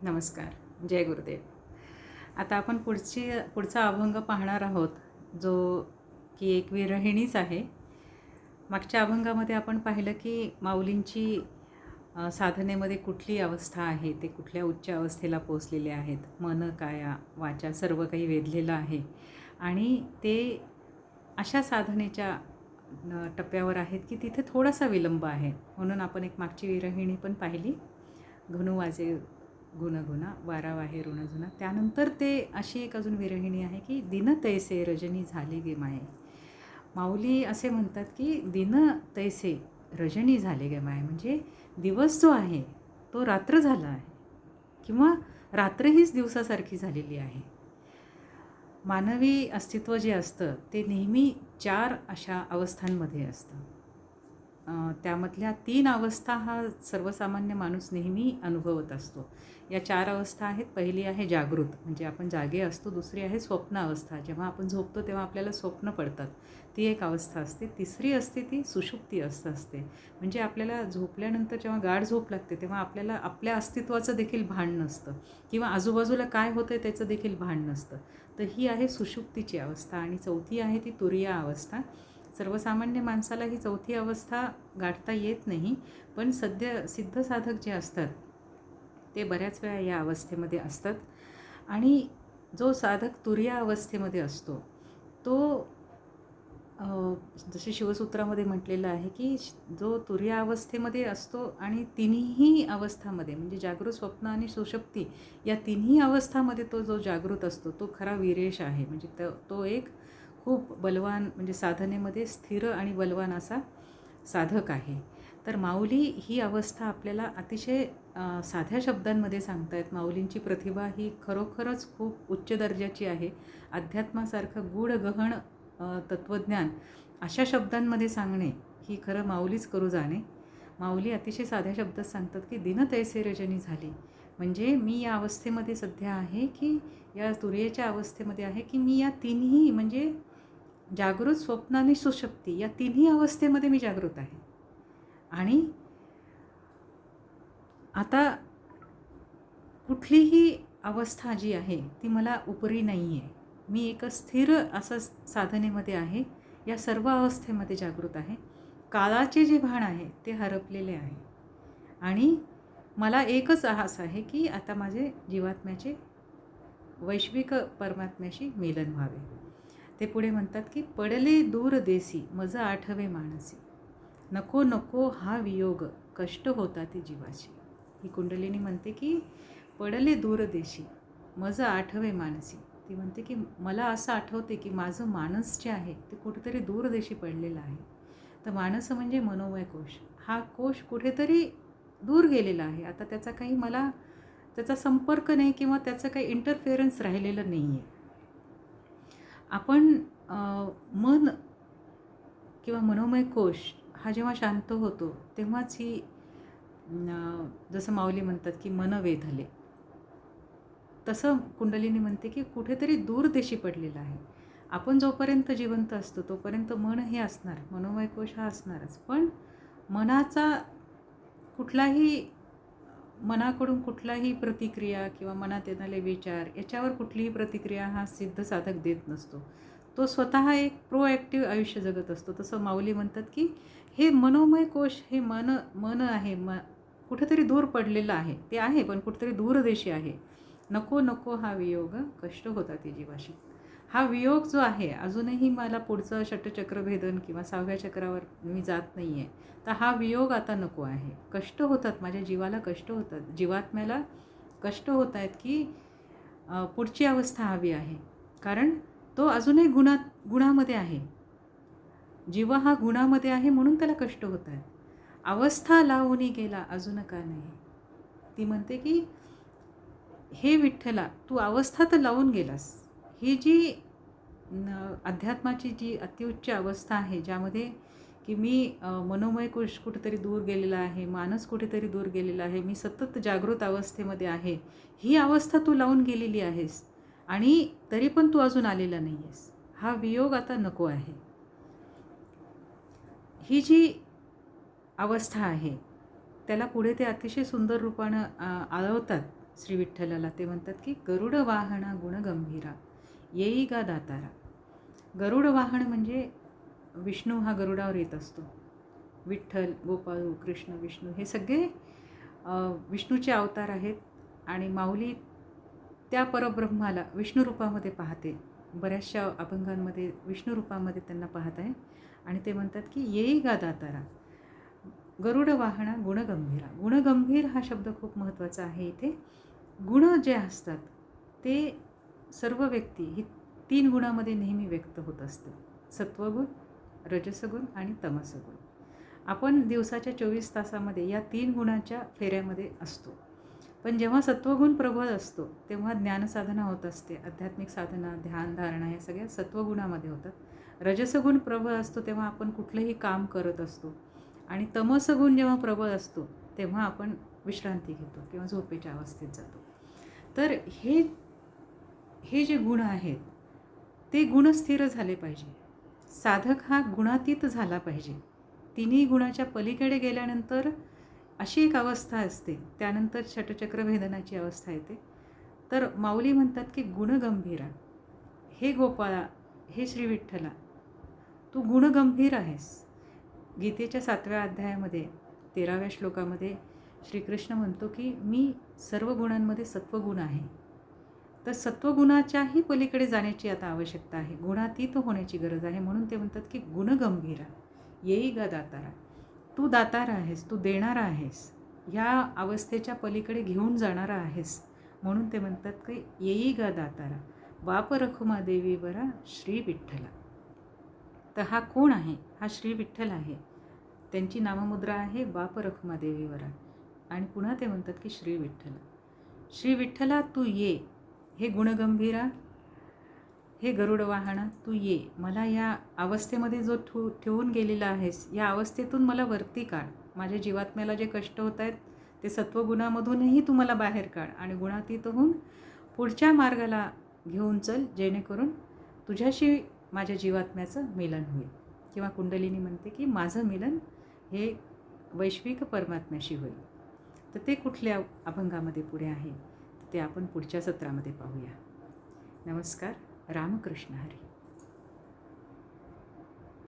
नमस्कार. जय गुरुदेव. आता आपण पुढचा अभंग पाहणार आहोत, जो की एक विरहिणीच आहे. मागच्या अभंगामध्ये आपण पाहिलं की माऊलींची साधनेमध्ये कुठली अवस्था आहे, ते कुठल्या उच्च अवस्थेला पोहोचलेले आहेत. मन, काया, वाचा सर्व काही वेधलेलं आहे आणि ते अशा साधनेच्या टप्प्यावर आहेत की तिथे थोडासा विलंब आहे. म्हणून आपण एक मागची विरहिणी पण पाहिली. घुनू वाजे गुणगुणा वारा वाहे ऋणझुना. त्यानंतर ते अशी एक अजून विरहिणी आहे की दिन तैसे रजनी झाले गे माये. माऊली असे म्हणतात की दिन तैसे रजनी झाले गे माये, म्हणजे दिवस जो आहे तो रात्र झाला आहे किंवा रात्र हीच दिवसासारखी झालेली आहे. मानवी अस्तित्व जे असतं ते नेहमी 4 अशा अवस्थांमध्ये असतं. त्यामधल्या 3 अवस्था हा सर्वसामान्य माणूस नेहमी अनुभवत असतो. या 4 अवस्था आहेत. पहिली आहे जागृत, म्हणजे आपण जागे असतो. दुसरी आहे स्वप्न अवस्था, जेव्हा आपण झोपतो तेव्हा आपल्याला स्वप्न पडतात, ती एक अवस्था असते. तिसरी असते ती सुषुप्ती अवस्था असते, म्हणजे आपल्याला झोपल्यानंतर जेव्हा गाढ झोप लागते तेव्हा आपल्याला आपल्या अस्तित्वाचं देखील भान नसतं किंवा आजूबाजूला काय होतं आहे त्याचं देखील भान नसतं. तर ही आहे सुषुप्तीची अवस्था. आणि चौथी आहे ती तुरीया अवस्था. सर्वसामान्य माणसाला ही चौथी अवस्था गाठता येत नाही, पण सध्या सिद्ध साधक जे असतात ते बऱ्याच वेळा या अवस्थेमध्ये असतात. आणि जो साधक तुरीया अवस्थेमध्ये असतो तो जसे शिवसूत्रामध्ये म्हटलेलं आहे की जो तुरीया अवस्थेमध्ये असतो आणि तिन्ही अवस्थामध्ये म्हणजे जागृत, स्वप्न आणि सुषुप्ती या तिन्ही अवस्थामध्ये तो जो जागृत असतो तो खरा वीरेश आहे. म्हणजे तो एक खूप बलवान, म्हणजे साधनेमध्ये स्थिर आणि बलवान असा साधक आहे. तर माऊली ही अवस्था आपल्याला अतिशय साध्या शब्दांमध्ये सांगतायत. माऊलींची प्रतिभा ही खरोखरच खूप उच्च दर्जाची आहे. अध्यात्मासारखं गूढ गहन तत्त्वज्ञान अशा शब्दांमध्ये सांगणे ही खरं माऊलीच करू जाणे. माऊली अतिशय साध्या शब्दात सांगतात की दिन तैसे रजनी झाली, म्हणजे मी या अवस्थेमध्ये सध्या आहे की या तुरीयेच्या अवस्थेमध्ये आहे की मी या तिन्ही म्हणजे जागृत, स्वप्न आणि सुषुप्ती या तिन्ही अवस्थेमध्ये मी जागृत आहे. आणि आता कुठलीही अवस्था जी आहे ती मला उपरी नाही आहे. मी एक स्थिर असं साधनेमध्ये आहे. या सर्व अवस्थेमध्ये जागृत आहे. काळाचे जे भान आहे ते हरपलेले आहे आणि मला एकच आस आहे की आता माझे जीवात्म्याचे वैश्विक परमात्म्याशी मिलन व्हावे. ते पुढे म्हणतात की पडले दूर देसी मज आठवे मानसी, नको नको हा वियोग कष्ट होता ती जीवाची. ही कुंडलिनी म्हणते की पडले दूर देशी मज आठवे मानसी. ती म्हणते की मला असं आठवते की माझं मानस जे आहे ते कुठेतरी दूरदेशी पडलेलं आहे. तर मानस म्हणजे मनोमय कोश. हा कोश कुठेतरी दूर गेलेला आहे. आता त्याचा काही मला त्याचा संपर्क नाही किंवा त्याचं काही इंटरफेरन्स राहिलेलं नाही आहे. आपण मन किंवा मनोमय कोश हा जेव्हा शांत होतो तेव्हाच ही जसं माऊली म्हणतात की मन वेधले, तसं कुंडलिनी म्हणते की कुठेतरी दूरदेशी पडलेलं आहे. आपण जोपर्यंत जिवंत असतो तोपर्यंत मन हे असणार, मनोमय कोश हा असणारच. पण मनाकडून कुठलाही प्रतिक्रिया किंवा मनात येणारे विचार याच्यावर कुठलीही प्रतिक्रिया हा सिद्ध साधक देत नसतो. तो स्वतः एक प्रोॲक्टिव्ह आयुष्य जगत असतो. तसं माऊली म्हणतात की हे मनोमय कोश, हे मन आहे, कुठेतरी दूर पडलेलं आहे. ते आहे पण कुठेतरी दूरदेशी आहे. नको नको हा वियोग कष्ट होता ती जीवाशी. हा वियोग जो आहे अजूनही मला पुढचं षटचक्रभेदन किंवा 6व्या चक्रावर मी जात नाही आहे. तर हा वियोग आता नको आहे. कष्ट होतात, माझ्या जीवाला कष्ट होतात, जीवात्म्याला कष्ट होत आहेत की पुढची अवस्था हवी आहे. कारण तो अजूनही गुणामध्ये आहे. जीव हा गुणामध्ये आहे म्हणून त्याला कष्ट होत आहेत. अवस्था लावून गेला अजून का नाही. ती म्हणते की हे विठ्ठला तू अवस्था तर लावून गेलास. ही जी अध्यात्माची जी अतिउच्च अवस्था आहे ज्यामध्ये की मी मनोमय कोश कुठेतरी दूर गेलेला आहे, मानस कुठेतरी दूर गेलेला आहे, मी सतत जागृत अवस्थेमध्ये आहे, ही अवस्था तू लावून गेलेली आहेस आणि तरी पण तू अजून आलेला नाही आहेस. हा वियोग आता नको आहे. ही जी अवस्था आहे त्याला पुढे ते अतिशय सुंदर रूपानं आळवतात श्री विठ्ठलाला ते म्हणतात की गरुड वाहना गुणगंभीरा येई गा दातारा. गरुड वाहन म्हणजे विष्णू हा गरुडावर येत असतो. विठ्ठल, गोपाळू, कृष्ण, विष्णू हे सगळे विष्णूचे अवतार आहेत आणि माऊली त्या परब्रह्माला विष्णू रूपामध्ये पाहते. बऱ्याचशा अभंगांमध्ये विष्णू रूपामध्ये त्यांना पाहत आहे आणि ते म्हणतात की येई गा दातारा गरुड वाहना गुणगंभीरा. गुणगंभीर हा शब्द खूप महत्त्वाचा आहे. इथे गुण जे असतात ते सर्व व्यक्ती ही 3 गुणामध्ये नेहमी व्यक्त होत असतं. सत्वगुण, रजसगुण आणि तमसगुण. आपण दिवसाच्या 24 तासामध्ये या 3 गुणाच्या फेऱ्यामध्ये असतो. पण जेव्हा सत्वगुण प्रबळ असतो तेव्हा ज्ञानसाधना होत असते. आध्यात्मिक साधना, ध्यान, धारणा या सगळ्या सत्वगुणामध्ये होतात. रजसगुण प्रबळ असतो तेव्हा आपण कुठलंही काम करत असतो आणि तमसगुण जेव्हा प्रबळ असतो तेव्हा आपण विश्रांती घेतो किंवा झोपेच्या अवस्थेत जातो. तर हे जे गुण आहेत ते गुण स्थिर झाले पाहिजे. साधक हा गुणातीत झाला पाहिजे. तिन्ही गुणाच्या पलीकडे गेल्यानंतर अशी एक अवस्था असते, त्यानंतर षटचक्र भेदनाची अवस्था येते. तर माऊली म्हणतात की गुणगंभीरा, हे गोपाळा, हे श्री विठ्ठला, तू गुणगंभीर आहेस. गीतेच्या 7व्या अध्यायामध्ये 13व्या श्लोकामध्ये श्रीकृष्ण म्हणतो की मी सर्व गुणांमध्ये सत्वगुण आहे. तर सत्वगुणाच्याही पलीकडे जाण्याची आता आवश्यकता आहे. गुणातीत होण्याची गरज आहे. म्हणून ते म्हणतात की गुणगंभीरा येई गा दातारा. तू दातारा आहेस, तू देणारा आहेस, ह्या अवस्थेच्या पलीकडे घेऊन जाणारा आहेस. म्हणून ते म्हणतात की येई गा दातारा बाप रखुमा देवीवरा श्री विठ्ठला. तर हा कोण आहे? हा श्री विठ्ठल आहे. त्यांची नाममुद्रा आहे बाप रखुमा देवीवरा. आणि पुन्हा ते म्हणतात की श्री विठ्ठला, श्री विठ्ठला तू ये, हे गुणगंभीरा, हे गरुड वाहना, तू ये. मला या अवस्थेमध्ये जो ठेवून गेलेला आहेस, या अवस्थेतून मला वरती काढ. माझ्या जीवात्म्याला जे कष्ट होत आहेत ते सत्वगुणामधूनही तू मला बाहेर काढ आणि गुणातीत होऊन पुढच्या मार्गाला घेऊन चल, जेणेकरून तुझ्याशी माझ्या जीवात्म्याचं मिलन होईल. किंवा कुंडलिनी म्हणते की माझं मिलन हे वैश्विक परमात्म्याशी होईल. तर ते कुठल्या अभंगामध्ये पुढे आहे ते आपण पुढच्या सत्रामध्ये पाहूया. नमस्कार. रामकृष्ण हरी.